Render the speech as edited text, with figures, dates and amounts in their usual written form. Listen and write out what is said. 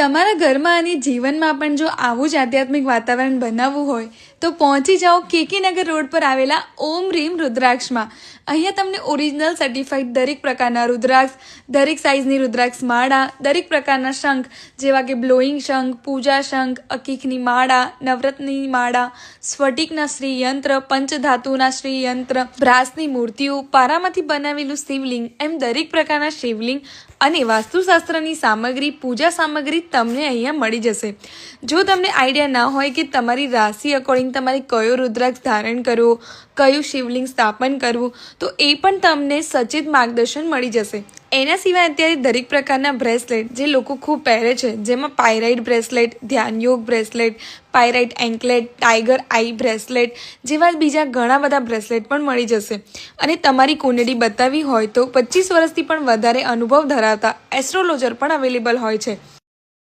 તમારા ઘરમાં અને જીવનમાં પણ જો આવું જ આધ્યાત્મિક વાતાવરણ બનાવવું હોય તો પહોંચી જાઓ કેકીનગર રોડ પર આવેલા ઓમ રીમ રુદ્રાક્ષમાં. અહીંયા તમને ઓરિજિનલ સર્ટિફાઈડ દરેક પ્રકારના રુદ્રાક્ષ, દરેક સાઇઝની રુદ્રાક્ષ માળા, દરેક પ્રકારના શંખ જેવા કે બ્લોઈંગ શંખ, પૂજા શંખ, અકીખની માળા, નવરત્નની માળા, સ્ફટિકના શ્રી યંત્ર, પંચધાતુના શ્રી યંત્ર, બ્રાસની મૂર્તિઓ, પારામાંથી બનાવેલું શિવલિંગ એમ દરેક પ્રકારના શિવલિંગ અને વાસ્તુશાસ્ત્રની સામગ્રી, પૂજા સામગ્રી તમને અહીંયા મળી જશે. જો તમને આઈડિયા ના હોય કે તમારી રાશિ અકોર્ડિંગ તમારે કયો રુદ્રાક્ષ ધારણ કરવો, કયું શિવલિંગ સ્થાપન કરવું, તો એ પણ તમને સચેત માર્ગદર્શન મળી જશે. એના સિવાય અત્યારે દરેક પ્રકારના બ્રેસલેટ જે લોકો ખૂબ પહેરે છે, જેમાં pyrite bracelet, ધ્યાનયોગ bracelet, pyrite anklet, tiger આઈ બ્રેસલેટ જેવા બીજા ઘણા બધા બ્રેસલેટ પણ મળી જશે. અને તમારી કુંડળી બતાવી હોય તો 25 વર્ષથી પણ વધારે અનુભવ ધરાવતા એસ્ટ્રોલોજર પણ અવેલેબલ હોય છે.